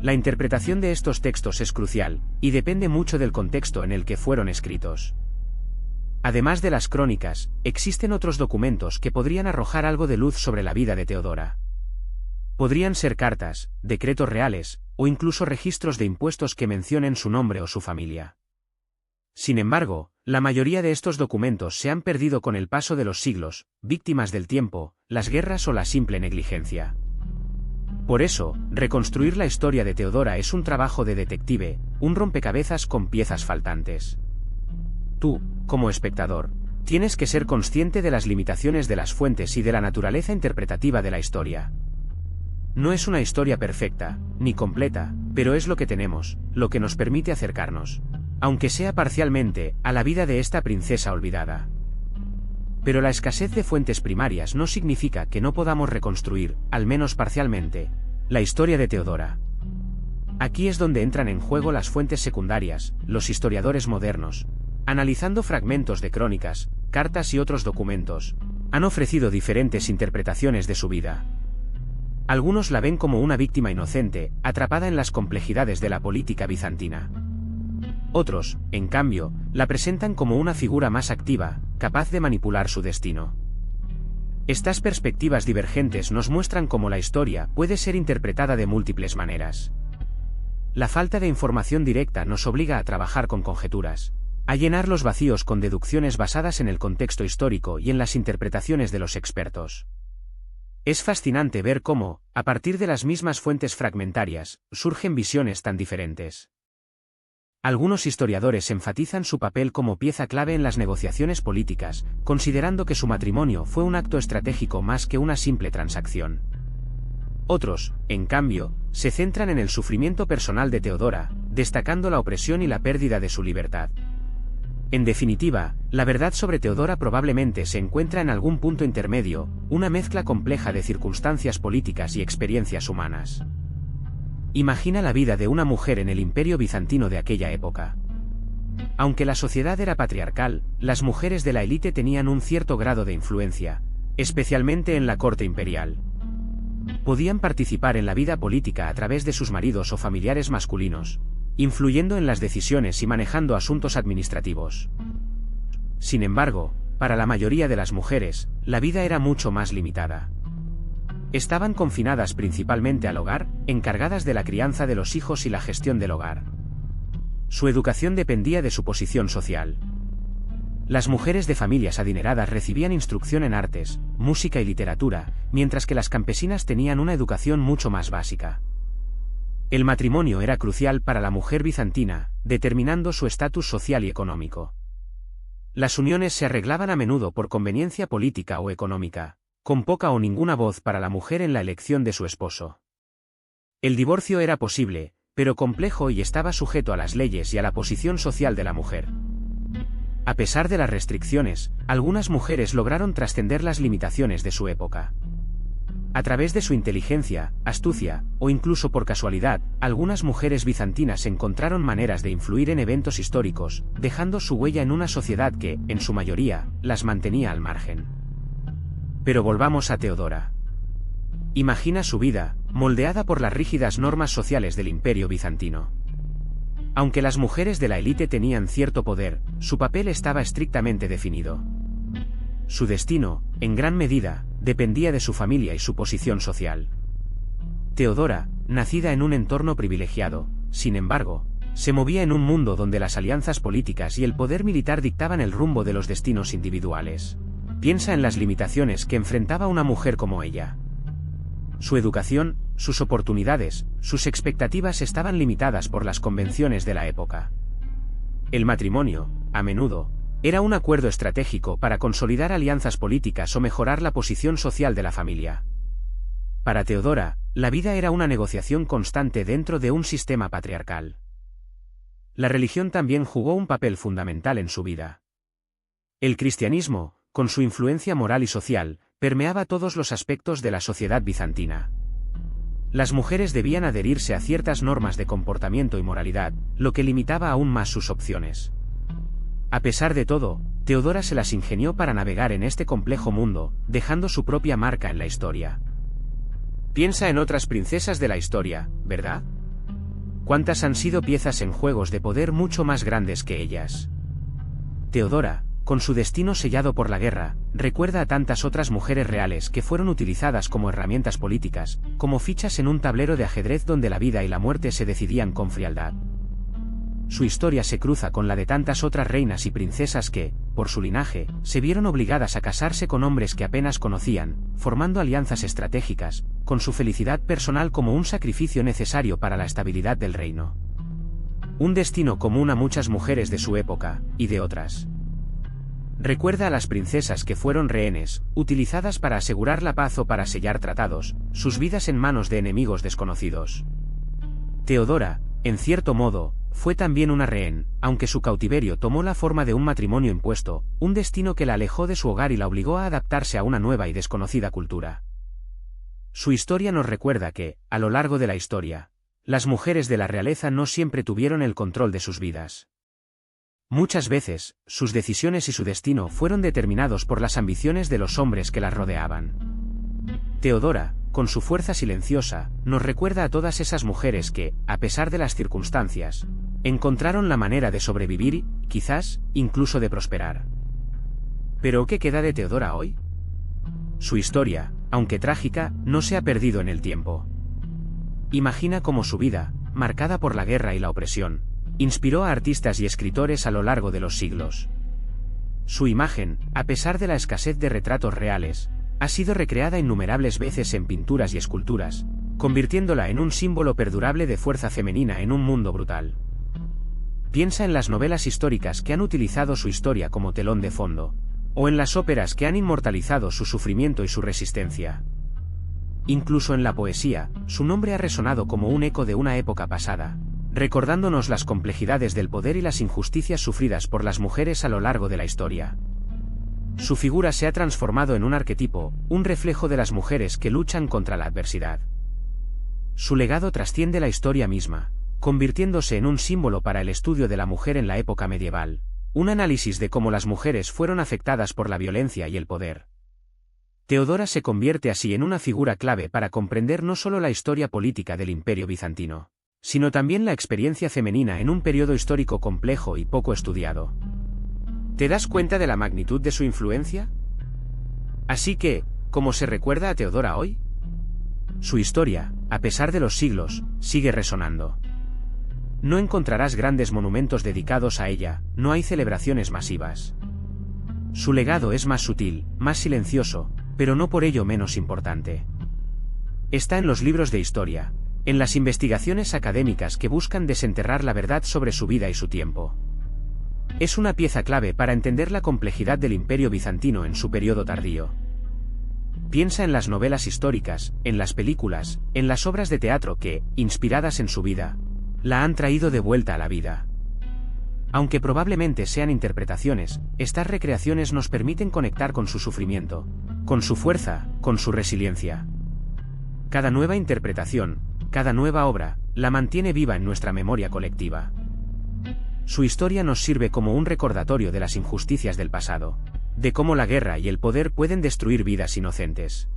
La interpretación de estos textos es crucial, y depende mucho del contexto en el que fueron escritos. Además de las crónicas, existen otros documentos que podrían arrojar algo de luz sobre la vida de Teodora. Podrían ser cartas, decretos reales, o incluso registros de impuestos que mencionen su nombre o su familia. Sin embargo, la mayoría de estos documentos se han perdido con el paso de los siglos, víctimas del tiempo, las guerras o la simple negligencia. Por eso, reconstruir la historia de Teodora es un trabajo de detective, un rompecabezas con piezas faltantes. Tú, como espectador, tienes que ser consciente de las limitaciones de las fuentes y de la naturaleza interpretativa de la historia. No es una historia perfecta, ni completa, pero es lo que tenemos, lo que nos permite acercarnos, aunque sea parcialmente, a la vida de esta princesa olvidada. Pero la escasez de fuentes primarias no significa que no podamos reconstruir, al menos parcialmente, la historia de Teodora. Aquí es donde entran en juego las fuentes secundarias, los historiadores modernos, analizando fragmentos de crónicas, cartas y otros documentos, Han ofrecido diferentes interpretaciones de su vida. Algunos la ven como una víctima inocente, atrapada en las complejidades de la política bizantina. Otros, en cambio, la presentan como una figura más activa, capaz de manipular su destino. Estas perspectivas divergentes nos muestran cómo la historia puede ser interpretada de múltiples maneras. La falta de información directa nos obliga a trabajar con conjeturas, a llenar los vacíos con deducciones basadas en el contexto histórico y en las interpretaciones de los expertos. Es fascinante ver cómo, a partir de las mismas fuentes fragmentarias, surgen visiones tan diferentes. Algunos historiadores enfatizan su papel como pieza clave en las negociaciones políticas, considerando que su matrimonio fue un acto estratégico más que una simple transacción. Otros, en cambio, se centran en el sufrimiento personal de Teodora, destacando la opresión y la pérdida de su libertad. En definitiva, la verdad sobre Teodora probablemente se encuentra en algún punto intermedio, una mezcla compleja de circunstancias políticas y experiencias humanas. Imagina la vida de una mujer en el Imperio bizantino de aquella época. Aunque la sociedad era patriarcal, las mujeres de la élite tenían un cierto grado de influencia, especialmente en la corte imperial. Podían participar en la vida política a través de sus maridos o familiares masculinos, influyendo en las decisiones y manejando asuntos administrativos. Sin embargo, para la mayoría de las mujeres, la vida era mucho más limitada. Estaban confinadas principalmente al hogar, encargadas de la crianza de los hijos y la gestión del hogar. Su educación dependía de su posición social. Las mujeres de familias adineradas recibían instrucción en artes, música y literatura, mientras que las campesinas tenían una educación mucho más básica. El matrimonio era crucial para la mujer bizantina, determinando su estatus social y económico. Las uniones se arreglaban a menudo por conveniencia política o económica, con poca o ninguna voz para la mujer en la elección de su esposo. El divorcio era posible, pero complejo y estaba sujeto a las leyes y a la posición social de la mujer. A pesar de las restricciones, algunas mujeres lograron trascender las limitaciones de su época. A través de su inteligencia, astucia, o incluso por casualidad, algunas mujeres bizantinas encontraron maneras de influir en eventos históricos, dejando su huella en una sociedad que, en su mayoría, las mantenía al margen. Pero volvamos a Teodora. Imagina su vida, moldeada por las rígidas normas sociales del Imperio bizantino. Aunque las mujeres de la élite tenían cierto poder, su papel estaba estrictamente definido. Su destino, en gran medida, dependía de su familia y su posición social. Teodora, nacida en un entorno privilegiado, sin embargo, se movía en un mundo donde las alianzas políticas y el poder militar dictaban el rumbo de los destinos individuales. Piensa en las limitaciones que enfrentaba una mujer como ella. Su educación, sus oportunidades, sus expectativas estaban limitadas por las convenciones de la época. El matrimonio, a menudo, era un acuerdo estratégico para consolidar alianzas políticas o mejorar la posición social de la familia. Para Teodora, la vida era una negociación constante dentro de un sistema patriarcal. La religión también jugó un papel fundamental en su vida. El cristianismo, con su influencia moral y social, permeaba todos los aspectos de la sociedad bizantina. Las mujeres debían adherirse a ciertas normas de comportamiento y moralidad, lo que limitaba aún más sus opciones. A pesar de todo, Teodora se las ingenió para navegar en este complejo mundo, dejando su propia marca en la historia. Piensa en otras princesas de la historia, ¿verdad? ¿Cuántas han sido piezas en juegos de poder mucho más grandes que ellas? Teodora, con su destino sellado por la guerra, recuerda a tantas otras mujeres reales que fueron utilizadas como herramientas políticas, como fichas en un tablero de ajedrez donde la vida y la muerte se decidían con frialdad. Su historia se cruza con la de tantas otras reinas y princesas que, por su linaje, se vieron obligadas a casarse con hombres que apenas conocían, formando alianzas estratégicas, con su felicidad personal como un sacrificio necesario para la estabilidad del reino. Un destino común a muchas mujeres de su época, y de otras. Recuerda a las princesas que fueron rehenes, utilizadas para asegurar la paz o para sellar tratados, sus vidas en manos de enemigos desconocidos. Teodora, en cierto modo, fue también una rehén, aunque su cautiverio tomó la forma de un matrimonio impuesto, un destino que la alejó de su hogar y la obligó a adaptarse a una nueva y desconocida cultura. Su historia nos recuerda que, a lo largo de la historia, las mujeres de la realeza no siempre tuvieron el control de sus vidas. Muchas veces, sus decisiones y su destino fueron determinados por las ambiciones de los hombres que las rodeaban. Teodora, con su fuerza silenciosa, nos recuerda a todas esas mujeres que, a pesar de las circunstancias, encontraron la manera de sobrevivir y, quizás, incluso de prosperar. ¿Pero qué queda de Teodora hoy? Su historia, aunque trágica, no se ha perdido en el tiempo. Imagina cómo su vida, marcada por la guerra y la opresión, inspiró a artistas y escritores a lo largo de los siglos. Su imagen, a pesar de la escasez de retratos reales, ha sido recreada innumerables veces en pinturas y esculturas, convirtiéndola en un símbolo perdurable de fuerza femenina en un mundo brutal. Piensa en las novelas históricas que han utilizado su historia como telón de fondo, o en las óperas que han inmortalizado su sufrimiento y su resistencia. Incluso en la poesía, su nombre ha resonado como un eco de una época pasada, recordándonos las complejidades del poder y las injusticias sufridas por las mujeres a lo largo de la historia. Su figura se ha transformado en un arquetipo, un reflejo de las mujeres que luchan contra la adversidad. Su legado trasciende la historia misma, convirtiéndose en un símbolo para el estudio de la mujer en la época medieval, un análisis de cómo las mujeres fueron afectadas por la violencia y el poder. Teodora se convierte así en una figura clave para comprender no solo la historia política del Imperio bizantino, sino también la experiencia femenina en un periodo histórico complejo y poco estudiado. ¿Te das cuenta de la magnitud de su influencia? Así que, ¿cómo se recuerda a Teodora hoy? Su historia, a pesar de los siglos, sigue resonando. No encontrarás grandes monumentos dedicados a ella, no hay celebraciones masivas. Su legado es más sutil, más silencioso, pero no por ello menos importante. Está en los libros de historia, en las investigaciones académicas que buscan desenterrar la verdad sobre su vida y su tiempo. Es una pieza clave para entender la complejidad del Imperio bizantino en su periodo tardío. Piensa en las novelas históricas, en las películas, en las obras de teatro que, inspiradas en su vida, la han traído de vuelta a la vida. Aunque probablemente sean interpretaciones, estas recreaciones nos permiten conectar con su sufrimiento, con su fuerza, con su resiliencia. Cada nueva interpretación, cada nueva obra, la mantiene viva en nuestra memoria colectiva. Su historia nos sirve como un recordatorio de las injusticias del pasado, de cómo la guerra y el poder pueden destruir vidas inocentes.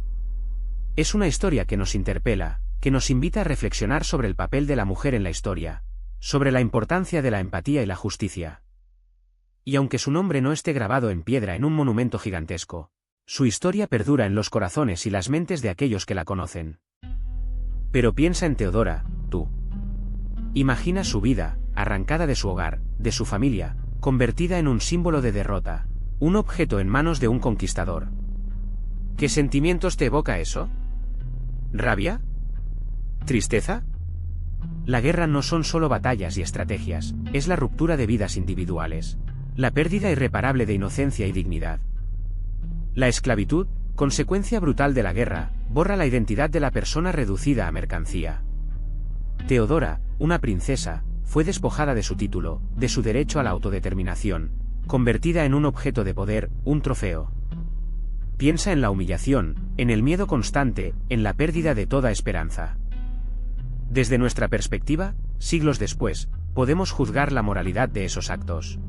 Es una historia que nos interpela, que nos invita a reflexionar sobre el papel de la mujer en la historia, sobre la importancia de la empatía y la justicia. Y aunque su nombre no esté grabado en piedra en un monumento gigantesco, su historia perdura en los corazones y las mentes de aquellos que la conocen. Pero piensa en Teodora, tú. Imagina su vida, arrancada de su hogar, de su familia, convertida en un símbolo de derrota, un objeto en manos de un conquistador. ¿Qué sentimientos te evoca eso? ¿Rabia? ¿Tristeza? La guerra no son solo batallas y estrategias, es la ruptura de vidas individuales, la pérdida irreparable de inocencia y dignidad. La esclavitud, consecuencia brutal de la guerra, borra la identidad de la persona reducida a mercancía. Teodora, una princesa, fue despojada de su título, de su derecho a la autodeterminación, convertida en un objeto de poder, un trofeo. Piensa en la humillación, en el miedo constante, en la pérdida de toda esperanza. Desde nuestra perspectiva, siglos después, podemos juzgar la moralidad de esos actos.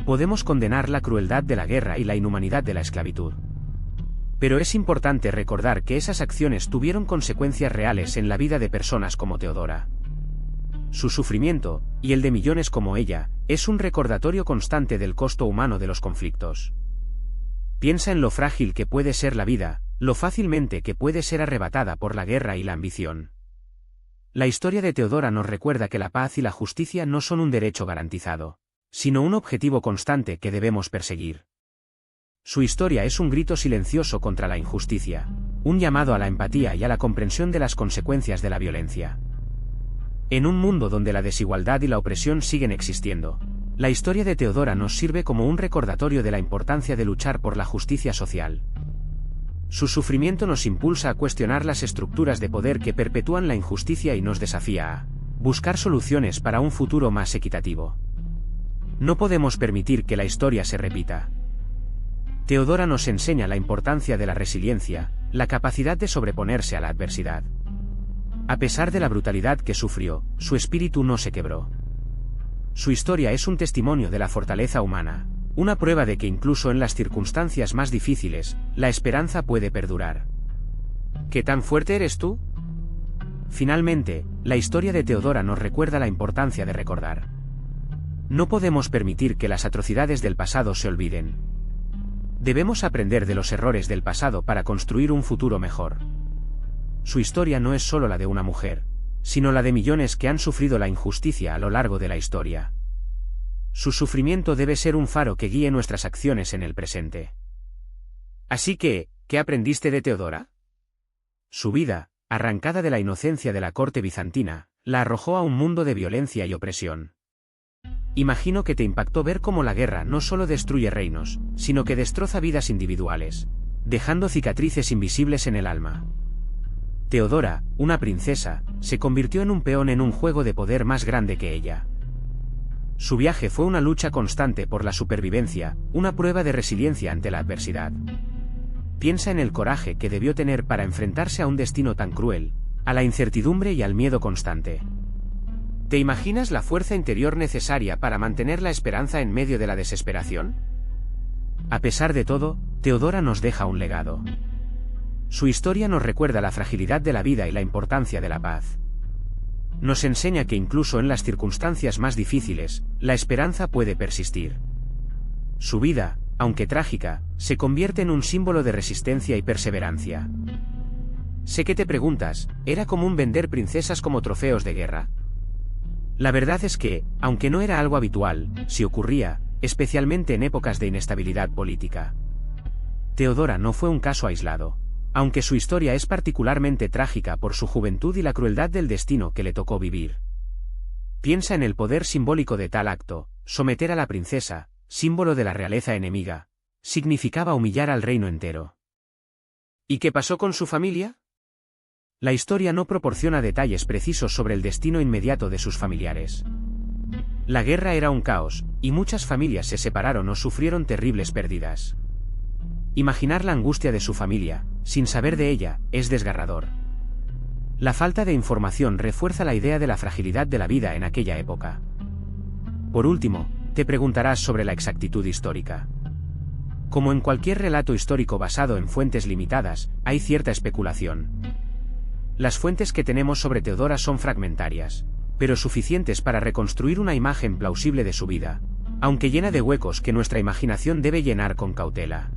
Podemos condenar la crueldad de la guerra y la inhumanidad de la esclavitud. Pero es importante recordar que esas acciones tuvieron consecuencias reales en la vida de personas como Teodora. Su sufrimiento, y el de millones como ella, es un recordatorio constante del costo humano de los conflictos. Piensa en lo frágil que puede ser la vida, lo fácilmente que puede ser arrebatada por la guerra y la ambición. La historia de Teodora nos recuerda que la paz y la justicia no son un derecho garantizado, sino un objetivo constante que debemos perseguir. Su historia es un grito silencioso contra la injusticia, un llamado a la empatía y a la comprensión de las consecuencias de la violencia. En un mundo donde la desigualdad y la opresión siguen existiendo, la historia de Teodora nos sirve como un recordatorio de la importancia de luchar por la justicia social. Su sufrimiento nos impulsa a cuestionar las estructuras de poder que perpetúan la injusticia y nos desafía a buscar soluciones para un futuro más equitativo. No podemos permitir que la historia se repita. Teodora nos enseña la importancia de la resiliencia, la capacidad de sobreponerse a la adversidad. A pesar de la brutalidad que sufrió, su espíritu no se quebró. Su historia es un testimonio de la fortaleza humana, una prueba de que incluso en las circunstancias más difíciles, la esperanza puede perdurar. ¿Qué tan fuerte eres tú? Finalmente, la historia de Teodora nos recuerda la importancia de recordar. No podemos permitir que las atrocidades del pasado se olviden. Debemos aprender de los errores del pasado para construir un futuro mejor. Su historia no es solo la de una mujer, sino la de millones que han sufrido la injusticia a lo largo de la historia. Su sufrimiento debe ser un faro que guíe nuestras acciones en el presente. Así que, ¿qué aprendiste de Teodora? Su vida, arrancada de la inocencia de la corte bizantina, la arrojó a un mundo de violencia y opresión. Imagino que te impactó ver cómo la guerra no solo destruye reinos, sino que destroza vidas individuales, dejando cicatrices invisibles en el alma. Teodora, una princesa, se convirtió en un peón en un juego de poder más grande que ella. Su viaje fue una lucha constante por la supervivencia, una prueba de resiliencia ante la adversidad. Piensa en el coraje que debió tener para enfrentarse a un destino tan cruel, a la incertidumbre y al miedo constante. ¿Te imaginas la fuerza interior necesaria para mantener la esperanza en medio de la desesperación? A pesar de todo, Teodora nos deja un legado. Su historia nos recuerda la fragilidad de la vida y la importancia de la paz. Nos enseña que incluso en las circunstancias más difíciles, la esperanza puede persistir. Su vida, aunque trágica, se convierte en un símbolo de resistencia y perseverancia. Sé que te preguntas, ¿era común vender princesas como trofeos de guerra? La verdad es que, aunque no era algo habitual, sí ocurría, especialmente en épocas de inestabilidad política. Teodora no fue un caso aislado, aunque su historia es particularmente trágica por su juventud y la crueldad del destino que le tocó vivir. Piensa en el poder simbólico de tal acto. Someter a la princesa, símbolo de la realeza enemiga, significaba humillar al reino entero. ¿Y qué pasó con su familia? La historia no proporciona detalles precisos sobre el destino inmediato de sus familiares. La guerra era un caos, y muchas familias se separaron o sufrieron terribles pérdidas. Imaginar la angustia de su familia, sin saber de ella, es desgarrador. La falta de información refuerza la idea de la fragilidad de la vida en aquella época. Por último, te preguntarás sobre la exactitud histórica. Como en cualquier relato histórico basado en fuentes limitadas, hay cierta especulación. Las fuentes que tenemos sobre Teodora son fragmentarias, pero suficientes para reconstruir una imagen plausible de su vida, aunque llena de huecos que nuestra imaginación debe llenar con cautela.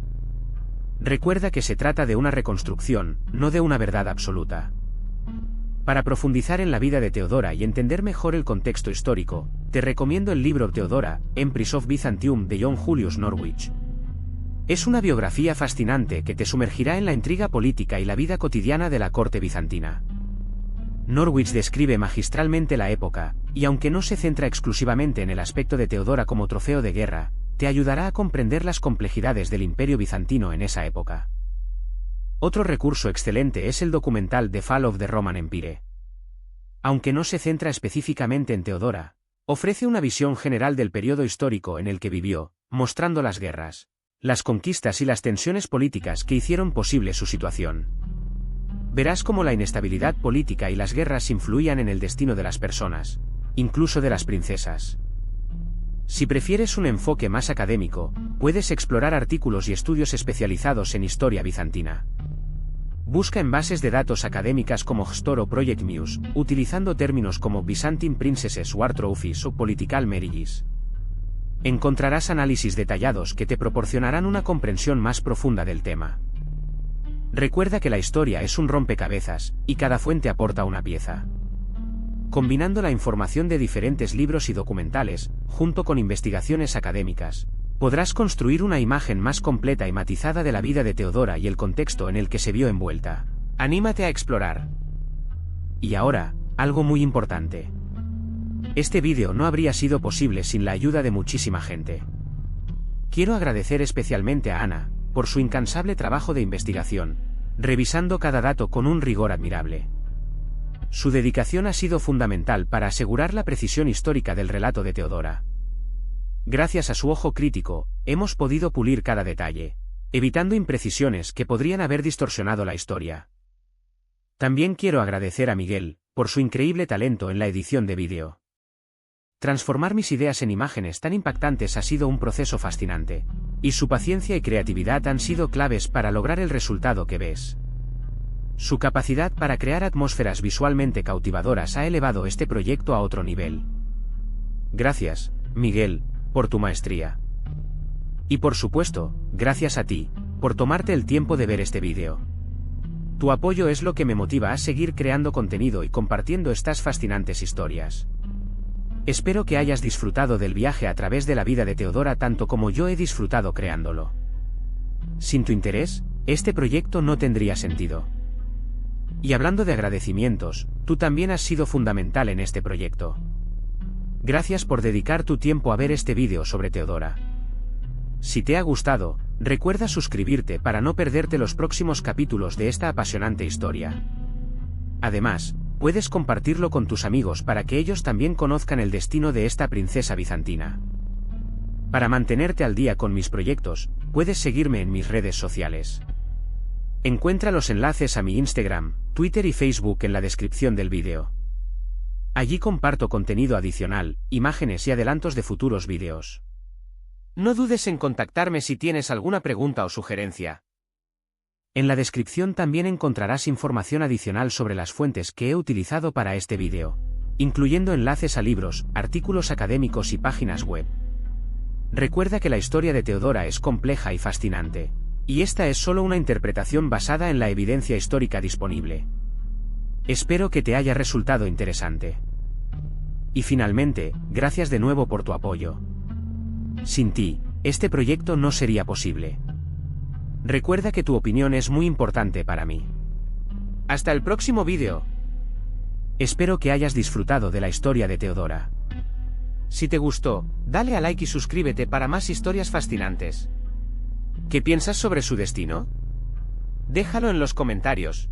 Recuerda que se trata de una reconstrucción, no de una verdad absoluta. Para profundizar en la vida de Teodora y entender mejor el contexto histórico, te recomiendo el libro Teodora, Empress of Byzantium de John Julius Norwich. Es una biografía fascinante que te sumergirá en la intriga política y la vida cotidiana de la corte bizantina. Norwich describe magistralmente la época, y aunque no se centra exclusivamente en el aspecto de Teodora como trofeo de guerra, te ayudará a comprender las complejidades del imperio bizantino en esa época. Otro recurso excelente es el documental The Fall of the Roman Empire. Aunque no se centra específicamente en Teodora, ofrece una visión general del periodo histórico en el que vivió, mostrando las guerras, las conquistas y las tensiones políticas que hicieron posible su situación. Verás cómo la inestabilidad política y las guerras influían en el destino de las personas, incluso de las princesas. Si prefieres un enfoque más académico, puedes explorar artículos y estudios especializados en historia bizantina. Busca en bases de datos académicas como GSTOR o Project Muse, utilizando términos como Byzantine Princesses War Trophies o Political Marriages. Encontrarás análisis detallados que te proporcionarán una comprensión más profunda del tema. Recuerda que la historia es un rompecabezas, y cada fuente aporta una pieza. Combinando la información de diferentes libros y documentales, junto con investigaciones académicas, podrás construir una imagen más completa y matizada de la vida de Teodora y el contexto en el que se vio envuelta. Anímate a explorar. Y ahora, algo muy importante. Este vídeo no habría sido posible sin la ayuda de muchísima gente. Quiero agradecer especialmente a Ana, por su incansable trabajo de investigación, revisando cada dato con un rigor admirable. Su dedicación ha sido fundamental para asegurar la precisión histórica del relato de Teodora. Gracias a su ojo crítico, hemos podido pulir cada detalle, evitando imprecisiones que podrían haber distorsionado la historia. También quiero agradecer a Miguel, por su increíble talento en la edición de vídeo. Transformar mis ideas en imágenes tan impactantes ha sido un proceso fascinante, y su paciencia y creatividad han sido claves para lograr el resultado que ves. Su capacidad para crear atmósferas visualmente cautivadoras ha elevado este proyecto a otro nivel. Gracias, Miguel, por tu maestría. Y por supuesto, gracias a ti, por tomarte el tiempo de ver este vídeo. Tu apoyo es lo que me motiva a seguir creando contenido y compartiendo estas fascinantes historias. Espero que hayas disfrutado del viaje a través de la vida de Teodora tanto como yo he disfrutado creándolo. Sin tu interés, este proyecto no tendría sentido. Y hablando de agradecimientos, tú también has sido fundamental en este proyecto. Gracias por dedicar tu tiempo a ver este vídeo sobre Teodora. Si te ha gustado, recuerda suscribirte para no perderte los próximos capítulos de esta apasionante historia. Además, puedes compartirlo con tus amigos para que ellos también conozcan el destino de esta princesa bizantina. Para mantenerte al día con mis proyectos, puedes seguirme en mis redes sociales. Encuentra los enlaces a mi Instagram, Twitter y Facebook en la descripción del vídeo. Allí comparto contenido adicional, imágenes y adelantos de futuros vídeos. No dudes en contactarme si tienes alguna pregunta o sugerencia. En la descripción también encontrarás información adicional sobre las fuentes que he utilizado para este vídeo, incluyendo enlaces a libros, artículos académicos y páginas web. Recuerda que la historia de Teodora es compleja y fascinante, y esta es solo una interpretación basada en la evidencia histórica disponible. Espero que te haya resultado interesante. Y finalmente, gracias de nuevo por tu apoyo. Sin ti, este proyecto no sería posible. Recuerda que tu opinión es muy importante para mí. Hasta el próximo vídeo. Espero que hayas disfrutado de la historia de Teodora. Si te gustó, dale a like y suscríbete para más historias fascinantes. ¿Qué piensas sobre su destino? Déjalo en los comentarios,